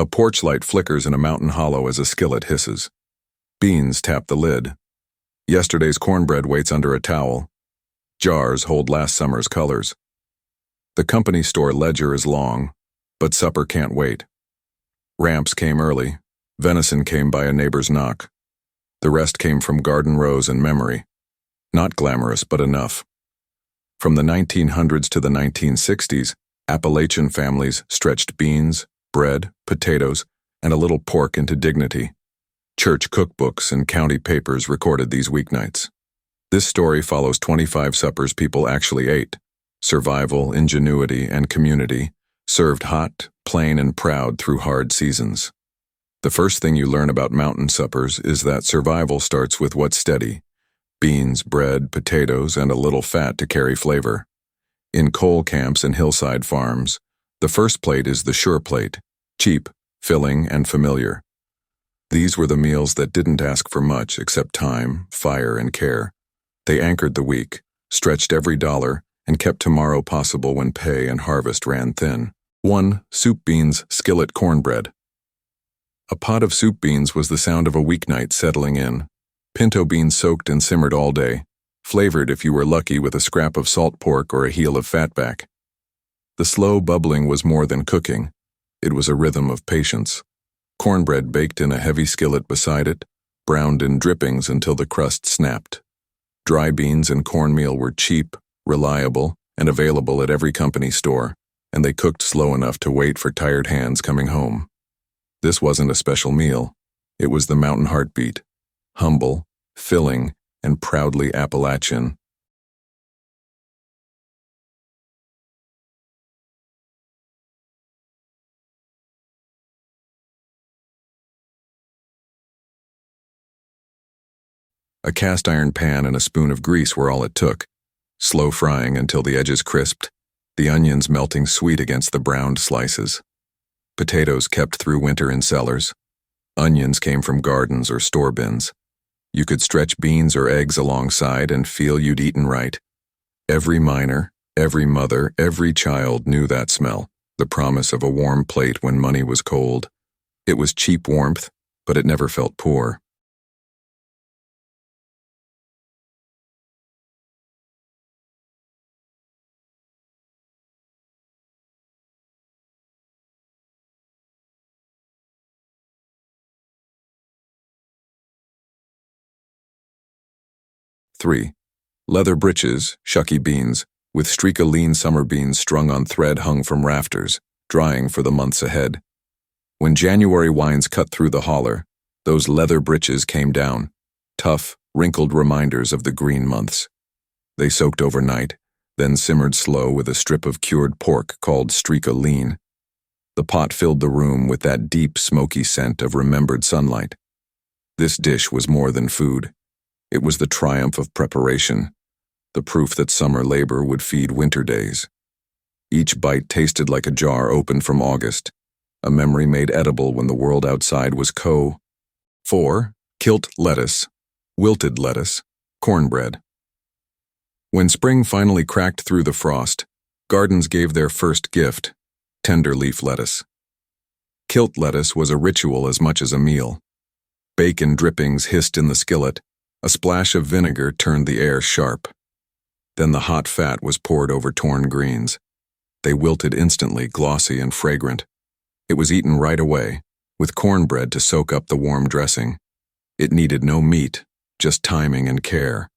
A porch light flickers in a mountain hollow as a skillet hisses. Beans tap the lid. Yesterday's cornbread waits under a towel. Jars hold last summer's colors. The company store ledger is long, but supper can't wait. Ramps came early. Venison came by a neighbor's knock. The rest came from garden rows and memory. Not glamorous, but enough. From the 1900s to the 1960s, Appalachian families stretched beans, bread, potatoes, and a little pork into dignity. Church cookbooks and county papers recorded these weeknights. This story follows 25 suppers people actually ate. Survival, ingenuity, and community, served hot, plain, and proud through hard seasons. The first thing you learn about mountain suppers is that survival starts with what's steady: beans, bread, potatoes, and a little fat to carry flavor. In coal camps and hillside farms, the first plate is the sure plate, cheap, filling, and familiar. These were the meals that didn't ask for much except time, fire, and care. They anchored the week, stretched every dollar, and kept tomorrow possible when pay and harvest ran thin. 1. Soup beans, skillet cornbread. A pot of soup beans was the sound of a weeknight settling in. Pinto beans soaked and simmered all day, flavored if you were lucky with a scrap of salt pork or a heel of fatback. The slow bubbling was more than cooking. It was a rhythm of patience. Cornbread baked in a heavy skillet beside it, browned in drippings until the crust snapped. Dry beans and cornmeal were cheap, reliable, and available at every company store, and they cooked slow enough to wait for tired hands coming home. This wasn't a special meal. It was the mountain heartbeat. Humble, filling, and proudly Appalachian. A cast iron pan and a spoon of grease were all it took, slow frying until the edges crisped, the onions melting sweet against the browned slices. Potatoes kept through winter in cellars. Onions came from gardens or store bins. You could stretch beans or eggs alongside and feel you'd eaten right. Every miner, every mother, every child knew that smell, the promise of a warm plate when money was cold. It was cheap warmth, but it never felt poor. Three. Leather britches, shucky beans, with streak of lean summer beans strung on thread hung from rafters, drying for the months ahead. When January winds cut through the holler, those leather britches came down, tough, wrinkled reminders of the green months. They soaked overnight, then simmered slow with a strip of cured pork called streak of lean. The pot filled the room with that deep, smoky scent of remembered sunlight. This dish was more than food. It was the triumph of preparation, the proof that summer labor would feed winter days. Each bite tasted like a jar opened from August, a memory made edible when the world outside was 4. Kilt lettuce, wilted lettuce, cornbread. When spring finally cracked through the frost, gardens gave their first gift, tender leaf lettuce. Kilt lettuce was a ritual as much as a meal. Bacon drippings hissed in the skillet. A splash of vinegar turned the air sharp. Then the hot fat was poured over torn greens. They wilted instantly, glossy and fragrant. It was eaten right away, with cornbread to soak up the warm dressing. It needed no meat, just timing and care.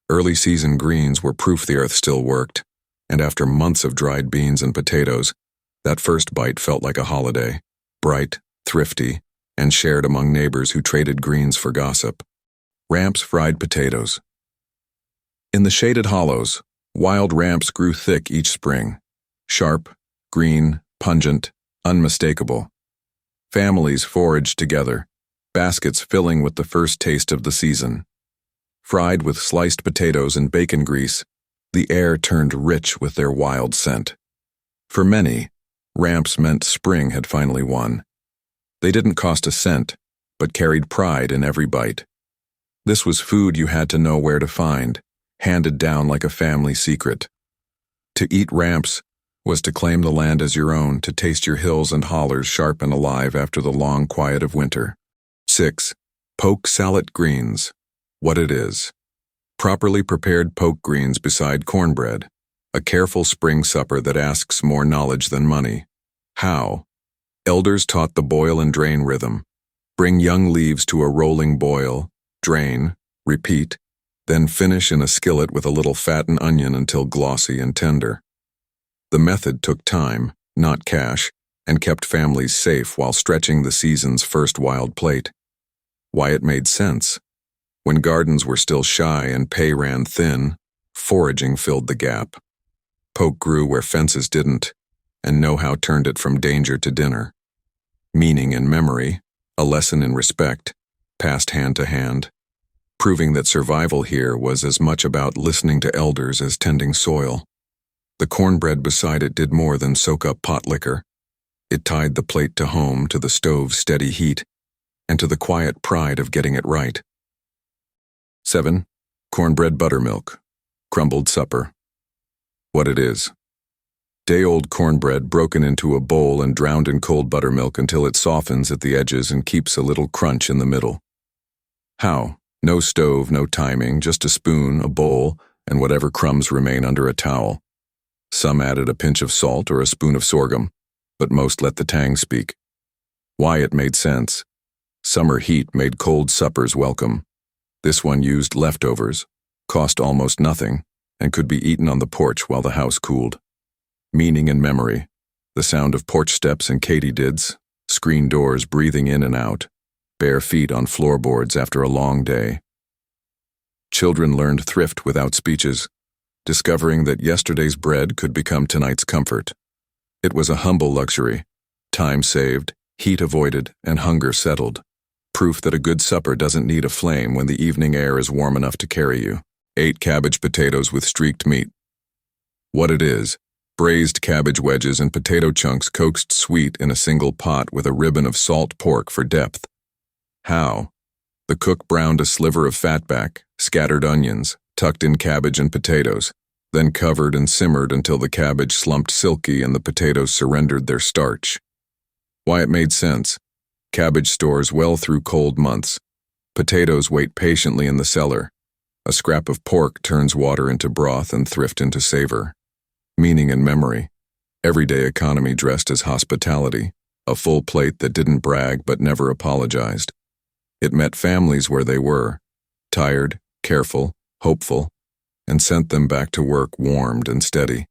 Early season greens were proof the earth still worked, and after months of dried beans and potatoes, that first bite felt like a holiday, bright, thrifty, and shared among neighbors who traded greens for gossip. Ramps fried potatoes. In the shaded hollows, wild ramps grew thick each spring, sharp, green, pungent, unmistakable. Families foraged together, baskets filling with the first taste of the season. Fried with sliced potatoes and bacon grease, the air turned rich with their wild scent. For many, ramps meant spring had finally won. They didn't cost a cent, but carried pride in every bite. This was food you had to know where to find, handed down like a family secret. To eat ramps was to claim the land as your own, to taste your hills and hollers sharp and alive after the long quiet of winter. 6. Poke sallet greens. What it is. Properly prepared poke greens beside cornbread. A careful spring supper that asks more knowledge than money. How? Elders taught the boil and drain rhythm. Bring young leaves to a rolling boil, drain, repeat, then finish in a skillet with a little fat and onion until glossy and tender. The method took time, not cash, and kept families safe while stretching the season's first wild plate. Why it made sense. When gardens were still shy and pay ran thin, foraging filled the gap. Poke grew where fences didn't, and know-how turned it from danger to dinner. Meaning and memory, a lesson in respect, passed hand to hand, proving that survival here was as much about listening to elders as tending soil. The cornbread beside it did more than soak up pot liquor. It tied the plate to home, to the stove's steady heat, and to the quiet pride of getting it right. 7. Cornbread buttermilk. Crumbled supper. What it is. Day-old cornbread broken into a bowl and drowned in cold buttermilk until it softens at the edges and keeps a little crunch in the middle. How? No stove, no timing, just a spoon, a bowl, and whatever crumbs remain under a towel. Some added a pinch of salt or a spoon of sorghum, but most let the tang speak. Why it made sense. Summer heat made cold suppers welcome. This one used leftovers, cost almost nothing, and could be eaten on the porch while the house cooled. Meaning and memory, the sound of porch steps and katydids, screen doors breathing in and out, bare feet on floorboards after a long day. Children learned thrift without speeches, discovering that yesterday's bread could become tonight's comfort. It was a humble luxury, time saved, heat avoided, and hunger settled. Proof that a good supper doesn't need a flame when the evening air is warm enough to carry you. 8 cabbage potatoes with streaked meat. What it is. Braised cabbage wedges and potato chunks coaxed sweet in a single pot with a ribbon of salt pork for depth. How? The cook browned a sliver of fatback, scattered onions, tucked in cabbage and potatoes, then covered and simmered until the cabbage slumped silky and the potatoes surrendered their starch. Why it made sense. Cabbage stores well through cold months. Potatoes wait patiently in the cellar. A scrap of pork turns water into broth and thrift into savor. Meaning and memory. Everyday economy dressed as hospitality. A full plate that didn't brag but never apologized. It met families where they were, tired, careful, hopeful, and sent them back to work warmed and steady.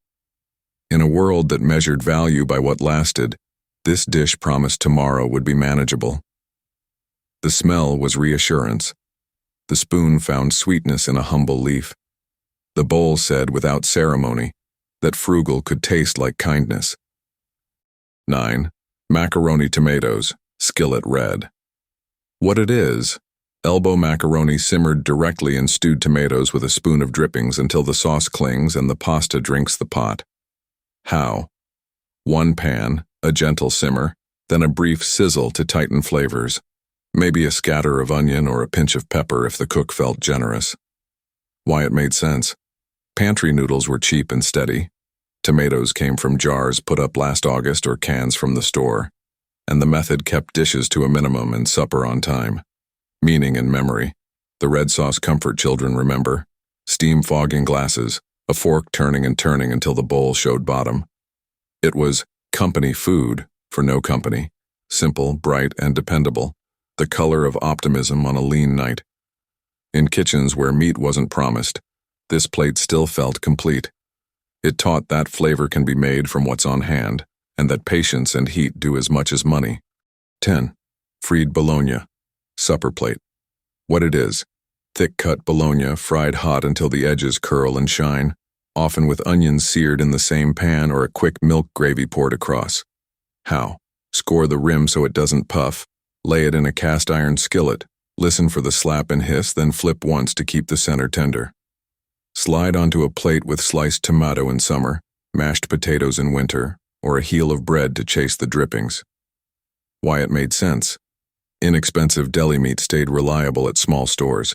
In a world that measured value by what lasted, this dish promised tomorrow would be manageable. The smell was reassurance. The spoon found sweetness in a humble leaf. The bowl said without ceremony that frugal could taste like kindness. 9. Macaroni tomatoes, skillet red. What it is. Elbow macaroni simmered directly in stewed tomatoes with a spoon of drippings until the sauce clings and the pasta drinks the pot. How? 1 pan, a gentle simmer, then a brief sizzle to tighten flavors. Maybe a scatter of onion or a pinch of pepper if the cook felt generous. Why it made sense. Pantry noodles were cheap and steady. Tomatoes came from jars put up last August or cans from the store. And the method kept dishes to a minimum and supper on time. Meaning and memory. The red sauce comfort children remember. Steam fogging glasses, a fork turning and turning until the bowl showed bottom. It was company food for no company. Simple, bright, and dependable. The color of optimism on a lean night. In kitchens where meat wasn't promised, this plate still felt complete. It taught that flavor can be made from what's on hand, and that patience and heat do as much as money. 10. Fried bologna. Supper plate. What it is. Thick-cut bologna fried hot until the edges curl and shine, often with onions seared in the same pan or a quick milk gravy poured across. How? Score the rim so it doesn't puff. Lay it in a cast-iron skillet. Listen for the slap and hiss, then flip once to keep the center tender. Slide onto a plate with sliced tomato in summer, mashed potatoes in winter, or a heel of bread to chase the drippings. Why it made sense. Inexpensive deli meat stayed reliable at small stores.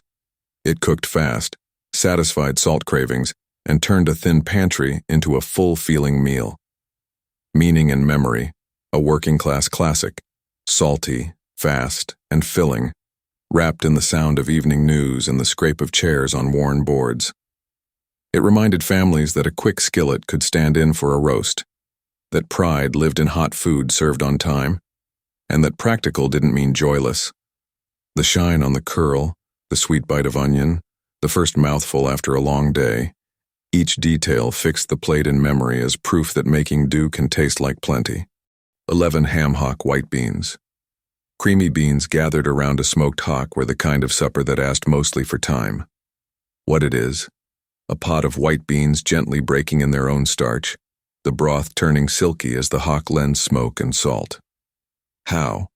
It cooked fast, satisfied salt cravings, and turned a thin pantry into a full-feeling meal. Meaning and memory, a working-class classic, salty, fast, and filling, wrapped in the sound of evening news and the scrape of chairs on worn boards. It reminded families that a quick skillet could stand in for a roast, that pride lived in hot food served on time, and that practical didn't mean joyless. The shine on the curl, the sweet bite of onion, the first mouthful after a long day, each detail fixed the plate in memory as proof that making do can taste like plenty. 11 ham hock white beans. Creamy beans gathered around a smoked hock were the kind of supper that asked mostly for time. What it is, a pot of white beans gently breaking in their own starch, the broth turning silky as the hock lends smoke and salt. How?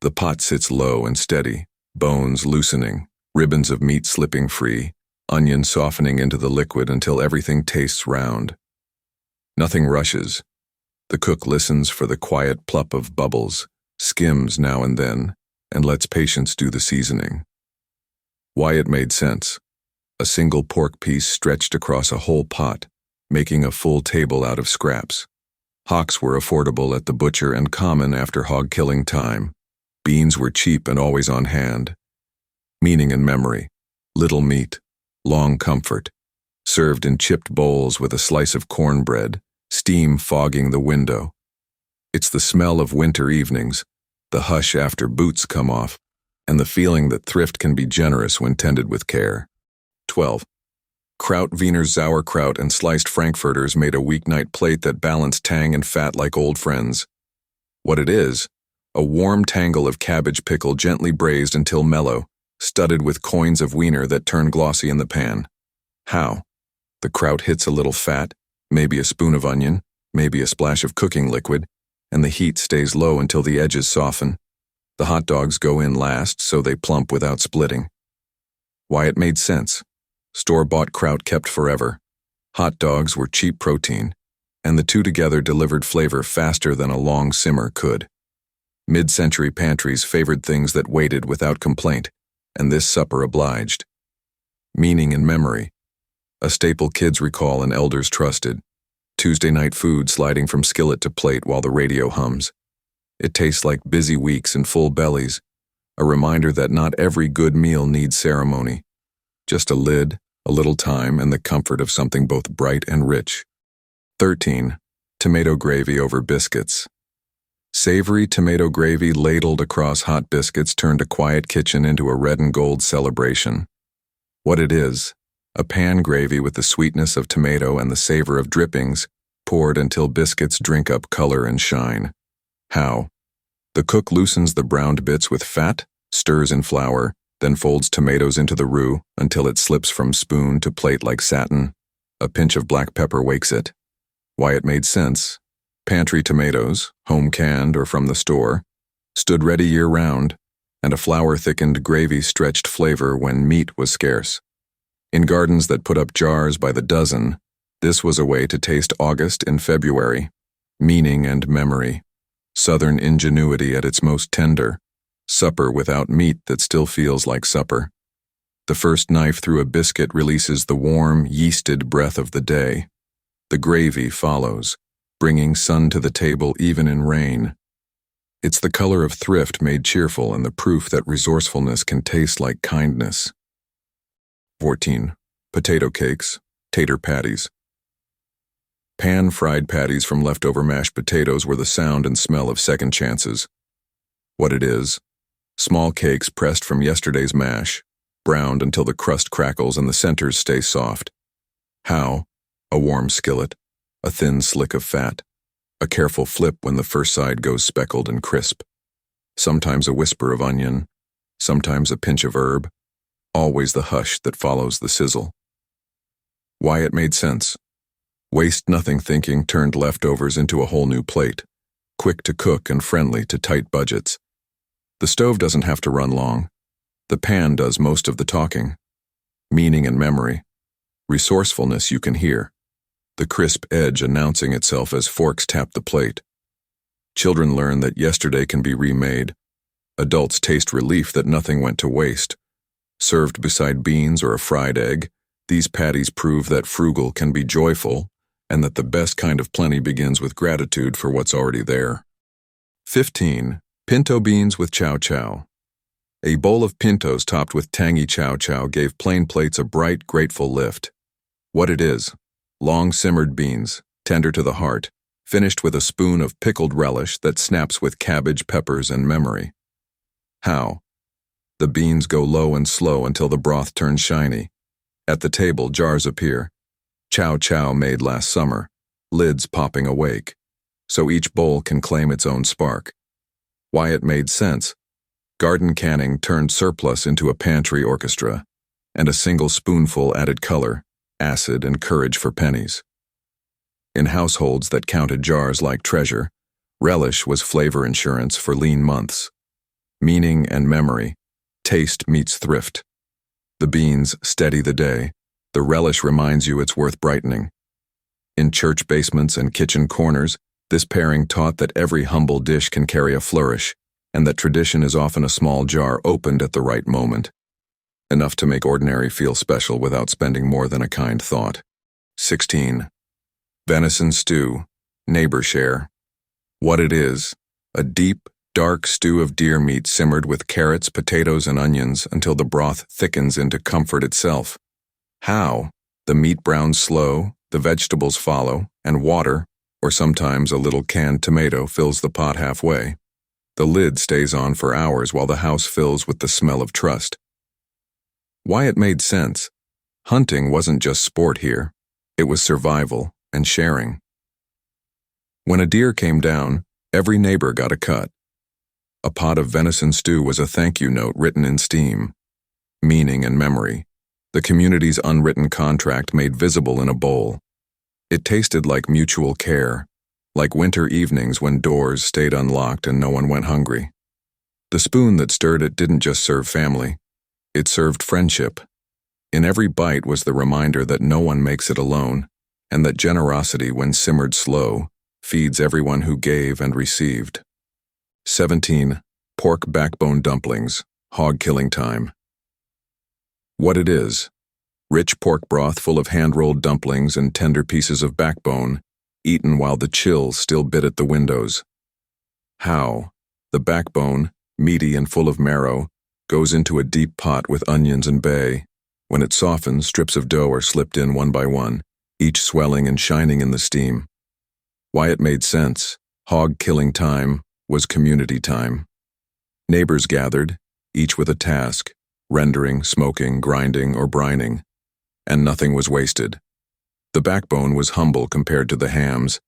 The pot sits low and steady, bones loosening, ribbons of meat slipping free, onion softening into the liquid until everything tastes round. Nothing rushes. The cook listens for the quiet plup of bubbles, skims now and then, and lets patience do the seasoning. Why it made sense. A single pork piece stretched across a whole pot, making a full table out of scraps. Hocks were affordable at the butcher and common after hog-killing time. Beans were cheap and always on hand. Meaning and memory. Little meat. Long comfort. Served in chipped bowls with a slice of cornbread, steam fogging the window. It's the smell of winter evenings, the hush after boots come off, and the feeling that thrift can be generous when tended with care. 12. Kraut, Wiener sauerkraut, and sliced frankfurters made a weeknight plate that balanced tang and fat like old friends. What it is, a warm tangle of cabbage pickle gently braised until mellow, studded with coins of wiener that turn glossy in the pan. How? The kraut hits a little fat, maybe a spoon of onion, maybe a splash of cooking liquid, and the heat stays low until the edges soften. The hot dogs go in last so they plump without splitting. Why it made sense. Store-bought kraut kept forever. Hot dogs were cheap protein, and the two together delivered flavor faster than a long simmer could. Mid-century pantries favored things that waited without complaint, and this supper obliged. Meaning and memory. A staple kids recall and elders trusted. Tuesday night food sliding from skillet to plate while the radio hums. It tastes like busy weeks and full bellies, a reminder that not every good meal needs ceremony. Just a lid, a little time, and the comfort of something both bright and rich. 13. Tomato gravy over biscuits. Savory tomato gravy ladled across hot biscuits turned a quiet kitchen into a red and gold celebration. What it is, a pan gravy with the sweetness of tomato and the savor of drippings, poured until biscuits drink up color and shine. How? The cook loosens the browned bits with fat, stirs in flour, then folds tomatoes into the roux until it slips from spoon to plate like satin. A pinch of black pepper wakes it. Why it made sense. Pantry tomatoes, home-canned or from the store, stood ready year-round, and a flour-thickened gravy-stretched flavor when meat was scarce. In gardens that put up jars by the dozen, this was a way to taste August in February. Meaning and memory. Southern ingenuity at its most tender. Supper without meat that still feels like supper. The first knife through a biscuit releases the warm, yeasted breath of the day. The gravy follows, bringing sun to the table even in rain. It's the color of thrift made cheerful and the proof that resourcefulness can taste like kindness. 14. Potato cakes, tater patties. Pan-fried patties from leftover mashed potatoes were the sound and smell of second chances. What it is, small cakes pressed from yesterday's mash, browned until the crust crackles and the centers stay soft. How? A warm skillet, a thin slick of fat, a careful flip when the first side goes speckled and crisp. Sometimes a whisper of onion, sometimes a pinch of herb, always the hush that follows the sizzle. Why it made sense. Waste nothing thinking turned leftovers into a whole new plate, quick to cook and friendly to tight budgets. The stove doesn't have to run long. The pan does most of the talking. Meaning and memory. Resourcefulness you can hear. The crisp edge announcing itself as forks tap the plate. Children learn that yesterday can be remade. Adults taste relief that nothing went to waste. Served beside beans or a fried egg, these patties prove that frugal can be joyful, and that the best kind of plenty begins with gratitude for what's already there. 15. Pinto beans with chow chow. A bowl of pintos topped with tangy chow chow gave plain plates a bright, grateful lift. What it is: long simmered beans, tender to the heart, finished with a spoon of pickled relish that snaps with cabbage, peppers, and memory. How? The beans go low and slow until the broth turns shiny. At the table, jars appear. Chow chow made last summer, lids popping awake, so each bowl can claim its own spark. Why it made sense: garden canning turned surplus into a pantry orchestra, and a single spoonful added color, acid, and courage for pennies. In households that counted jars like treasure, relish was flavor insurance for lean months. Meaning and memory, taste meets thrift. The beans steady the day, the relish reminds you it's worth brightening. In church basements and kitchen corners, this pairing taught that every humble dish can carry a flourish, and that tradition is often a small jar opened at the right moment. Enough to make ordinary feel special without spending more than a kind thought. 16. Venison stew, neighbor share. What it is: a deep, dark stew of deer meat simmered with carrots, potatoes, and onions until the broth thickens into comfort itself. How? The meat browns slow, the vegetables follow, and water, or sometimes a little canned tomato, fills the pot halfway. The lid stays on for hours while the house fills with the smell of trust. Why it made sense: hunting wasn't just sport here, it was survival and sharing. When a deer came down, every neighbor got a cut. A pot of venison stew was a thank you note written in steam. Meaning and memory, the community's unwritten contract made visible in a bowl. It tasted like mutual care, like winter evenings when doors stayed unlocked and no one went hungry. The spoon that stirred it didn't just serve family, it served friendship. In every bite was the reminder that no one makes it alone, and that generosity, when simmered slow, feeds everyone who gave and received. 17. Pork backbone dumplings, hog killing time. What it is: rich pork broth full of hand-rolled dumplings and tender pieces of backbone, eaten while the chill still bit at the windows. How? The backbone, meaty and full of marrow, goes into a deep pot with onions and bay. When it softens, strips of dough are slipped in one by one, each swelling and shining in the steam. Why it made sense: hog killing time was community time. Neighbors gathered, each with a task: rendering, smoking, grinding, or brining, and nothing was wasted. The backbone was humble compared to the hams,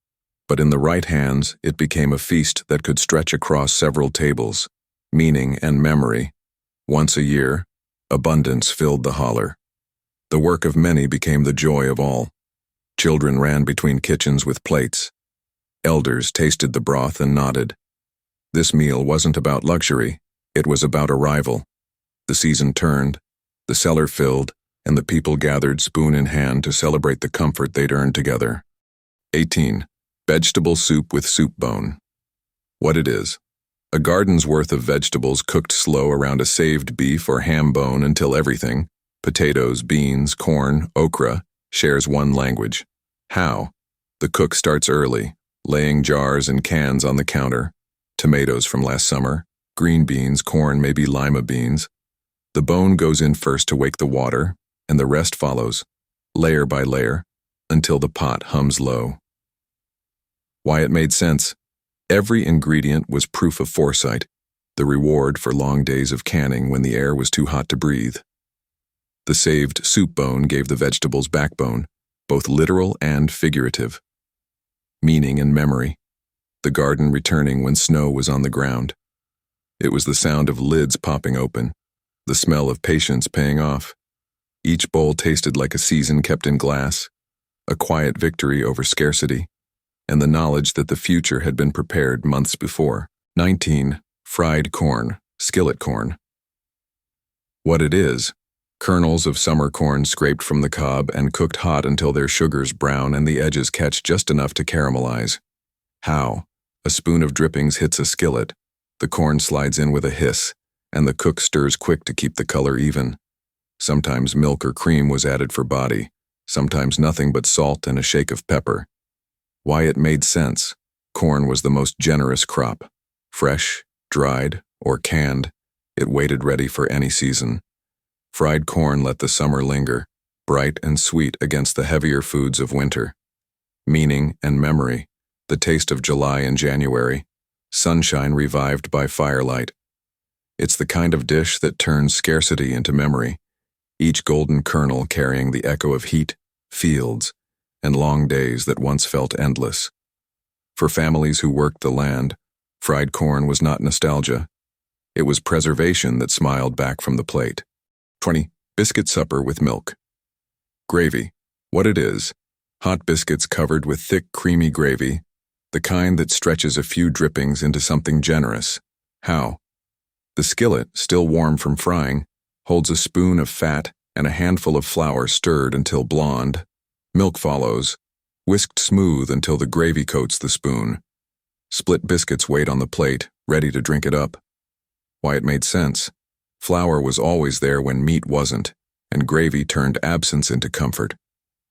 but in the right hands it became a feast that could stretch across several tables. Meaning and memory. Once a year, abundance filled the holler. The work of many became the joy of all. Children ran between kitchens with plates. Elders tasted the broth and nodded. This meal wasn't about luxury, it was about arrival. The season turned, the cellar filled, and the people gathered spoon in hand to celebrate the comfort they'd earned together. 18. Vegetable soup with soup bone. What it is: a garden's worth of vegetables cooked slow around a saved beef or ham bone until everything, potatoes, beans, corn, okra, shares one language. How? The cook starts early, laying jars and cans on the counter. Tomatoes from last summer, green beans, corn, maybe lima beans. The bone goes in first to wake the water, and the rest follows, layer by layer, until the pot hums low. Why it made sense: every ingredient was proof of foresight, the reward for long days of canning when the air was too hot to breathe. The saved soup bone gave the vegetables backbone, both literal and figurative. Meaning and memory, the garden returning when snow was on the ground. It was the sound of lids popping open, the smell of patience paying off. Each bowl tasted like a season kept in glass, a quiet victory over scarcity, and the knowledge that the future had been prepared months before. 19. Fried corn, skillet corn. What it is: kernels of summer corn scraped from the cob and cooked hot until their sugars brown and the edges catch just enough to caramelize. How? A spoon of drippings hits a skillet, the corn slides in with a hiss, and the cook stirs quick to keep the color even. Sometimes milk or cream was added for body, sometimes nothing but salt and a shake of pepper. Why it made sense. Corn was the most generous crop. Fresh, dried, or canned, it waited ready for any season. Fried corn let the summer linger, bright and sweet against the heavier foods of winter. Meaning and memory, the taste of July and January, sunshine revived by firelight. It's the kind of dish that turns scarcity into memory, each golden kernel carrying the echo of heat, fields, and long days that once felt endless. For families who worked the land, fried corn was not nostalgia. It was preservation that smiled back from the plate. 20. Biscuit supper with milk. Gravy. What it is. Hot biscuits covered with thick, creamy gravy, the kind that stretches a few drippings into something generous. How? The skillet, still warm from frying, holds a spoon of fat and a handful of flour stirred until blonde. Milk follows, whisked smooth until the gravy coats the spoon. Split biscuits wait on the plate, ready to drink it up. Why it made sense. Flour was always there when meat wasn't, and gravy turned absence into comfort.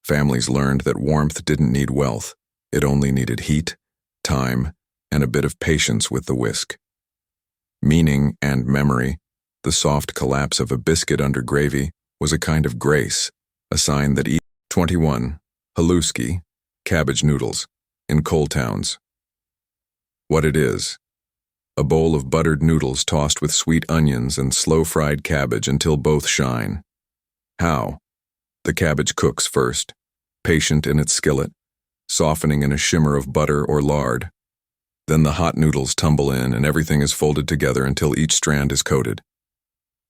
Families learned that warmth didn't need wealth. It only needed heat, time, and a bit of patience with the whisk. Meaning and memory, the soft collapse of a biscuit under gravy was a kind of grace, a sign that 21. Haluski, cabbage noodles, in coal towns. What it is. A bowl of buttered noodles tossed with sweet onions and slow-fried cabbage until both shine. How? The cabbage cooks first, patient in its skillet, softening in a shimmer of butter or lard. Then the hot noodles tumble in and everything is folded together until each strand is coated.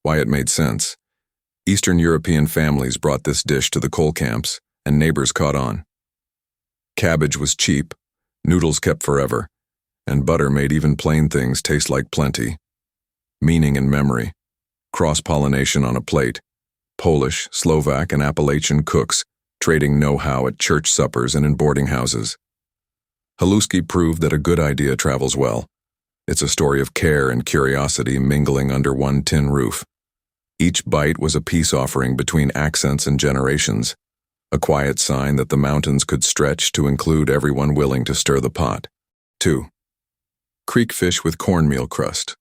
Why it made sense. Eastern European families brought this dish to the coal camps, and neighbors caught on. Cabbage was cheap, noodles kept forever, and butter made even plain things taste like plenty. Meaning and memory. Cross-pollination on a plate. Polish, Slovak, and Appalachian cooks trading know-how at church suppers and in boarding houses. Haluski proved that a good idea travels well. It's a story of care and curiosity mingling under one tin roof. Each bite was a peace offering between accents and generations, a quiet sign that the mountains could stretch to include everyone willing to stir the pot. 2. Creek fish with cornmeal crust.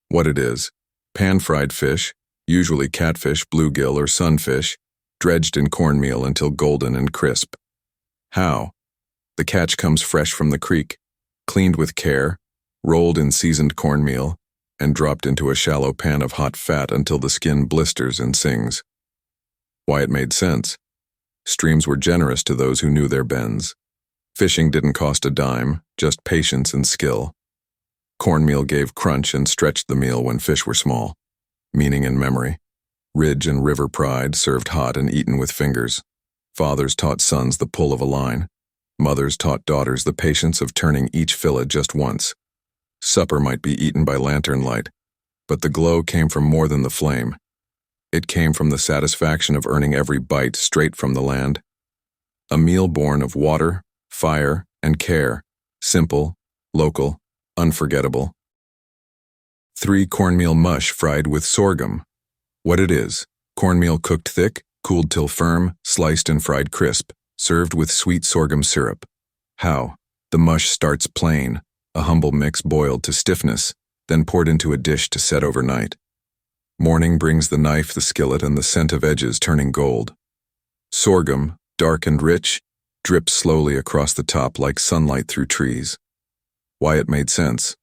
What it is. Pan-fried fish, usually catfish, bluegill, or sunfish, dredged in cornmeal until golden and crisp. How? The catch comes fresh from the creek, cleaned with care, rolled in seasoned cornmeal, and dropped into a shallow pan of hot fat until the skin blisters and sings. Why it made sense. Streams were generous to those who knew their bends. Fishing didn't cost a dime, just patience and skill. Cornmeal gave crunch and stretched the meal when fish were small. Meaning and memory. Ridge and river pride served hot and eaten with fingers. Fathers taught sons the pull of a line. Mothers taught daughters the patience of turning each fillet just once. Supper might be eaten by lantern light, but the glow came from more than the flame. It came from the satisfaction of earning every bite straight from the land. A meal born of water, fire, and care. Simple, local, unforgettable. 3. Cornmeal mush fried with sorghum. What it is. Cornmeal cooked thick, cooled till firm, sliced and fried crisp, served with sweet sorghum syrup. How? The mush starts plain, a humble mix boiled to stiffness, then poured into a dish to set overnight. Morning brings the knife, the skillet, and the scent of edges turning gold. Sorghum, dark and rich, drips slowly across the top like sunlight through trees. Why it made sense.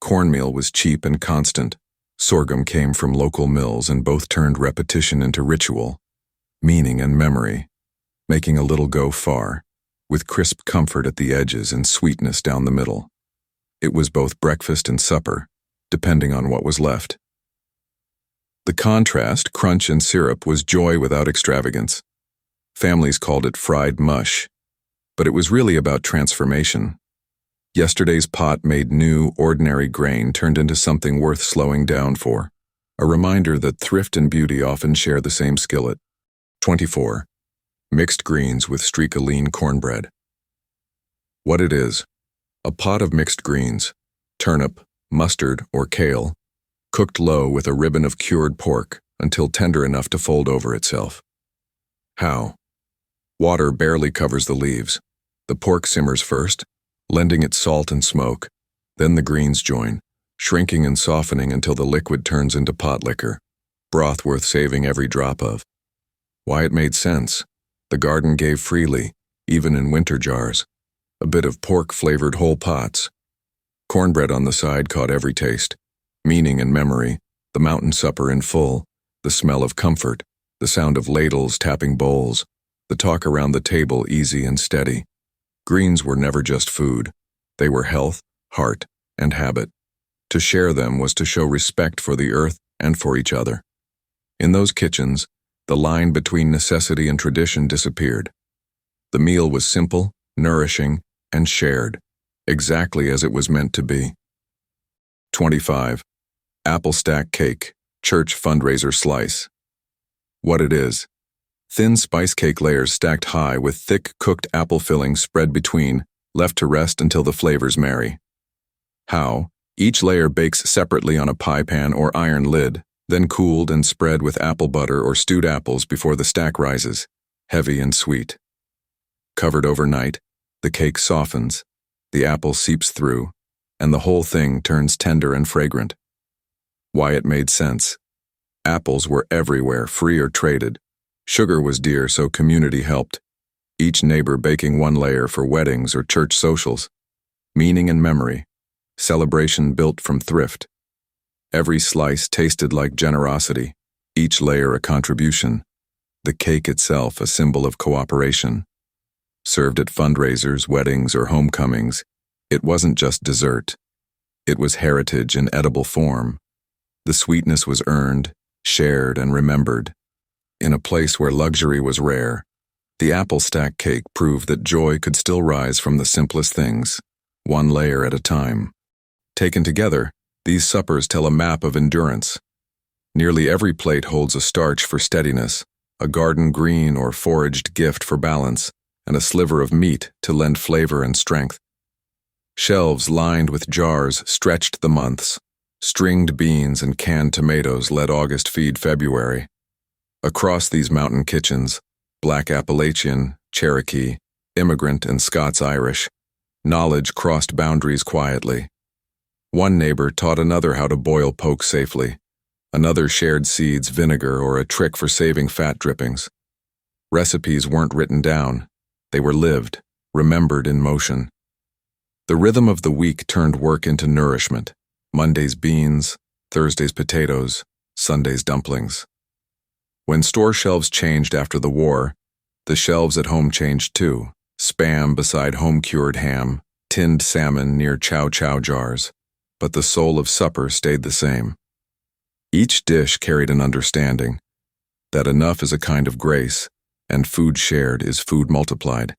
Cornmeal was cheap and constant. Sorghum came from local mills and both turned repetition into ritual, meaning and memory, making a little go far, with crisp comfort at the edges and sweetness down the middle. It was both breakfast and supper, depending on what was left. The contrast, crunch and syrup, was joy without extravagance. Families called it fried mush, but it was really about transformation. Yesterday's pot made new, ordinary grain turned into something worth slowing down for, a reminder that thrift and beauty often share the same skillet. 24. Mixed greens with streak-a-lean cornbread. What it is. A pot of mixed greens, turnip, mustard, or kale, cooked low with a ribbon of cured pork until tender enough to fold over itself. How? Water barely covers the leaves. The pork simmers first, lending it salt and smoke. Then the greens join, shrinking and softening until the liquid turns into pot liquor, broth worth saving every drop of. Why it made sense. The garden gave freely, even in winter jars. A bit of pork flavored whole pots. Cornbread on the side caught every taste. Meaning and memory, the mountain supper in full, the smell of comfort, the sound of ladles tapping bowls, the talk around the table easy and steady. Greens were never just food. They were health, heart, and habit. To share them was to show respect for the earth and for each other. In those kitchens, the line between necessity and tradition disappeared. The meal was simple, nourishing, and shared, exactly as it was meant to be. 25. Apple stack cake, church fundraiser slice. What it is. Thin spice cake layers stacked high with thick cooked apple filling spread between, left to rest until the flavors marry. How? Each layer bakes separately on a pie pan or iron lid, then cooled and spread with apple butter or stewed apples before the stack rises, heavy and sweet. Covered overnight, the cake softens, the apple seeps through, and the whole thing turns tender and fragrant. Why it made sense. Apples were everywhere, free or traded. Sugar was dear, so community helped, each neighbor baking one layer for weddings or church socials. Meaning and memory. Celebration built from thrift. Every slice tasted like generosity, each layer a contribution. The cake itself a symbol of cooperation. Served at fundraisers, weddings, or homecomings, it wasn't just dessert. It was heritage in edible form. The sweetness was earned, shared, and remembered. In a place where luxury was rare, the apple stack cake proved that joy could still rise from the simplest things, one layer at a time. Taken together, these suppers tell a map of endurance. Nearly every plate holds a starch for steadiness, a garden green or foraged gift for balance, and a sliver of meat to lend flavor and strength. Shelves lined with jars stretched the months. Stringed beans and canned tomatoes let August feed February. Across these mountain kitchens, Black Appalachian, Cherokee, immigrant, and Scots-Irish, knowledge crossed boundaries quietly. One neighbor taught another how to boil poke safely. Another shared seeds, vinegar, or a trick for saving fat drippings. Recipes weren't written down. They were lived, remembered in motion. The rhythm of the week turned work into nourishment. Monday's beans, Thursday's potatoes, Sunday's dumplings. When store shelves changed after the war, the shelves at home changed too. Spam beside home-cured ham, tinned salmon near chow-chow jars. But the soul of supper stayed the same. Each dish carried an understanding that enough is a kind of grace, and food shared is food multiplied.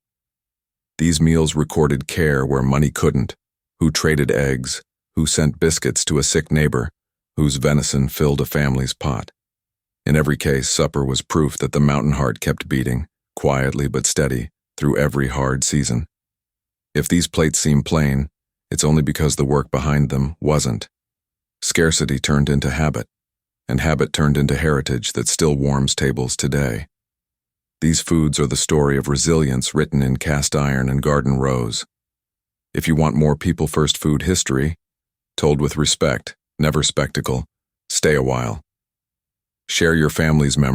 These meals recorded care where money couldn't, who traded eggs, who sent biscuits to a sick neighbor, whose venison filled a family's pot. In every case, supper was proof that the mountain heart kept beating, quietly but steady, through every hard season. If these plates seem plain, it's only because the work behind them wasn't. Scarcity turned into habit, and habit turned into heritage that still warms tables today. These foods are the story of resilience written in cast iron and garden rows. If you want more people-first food history, told with respect, never spectacle, stay a while. Share your family's memories.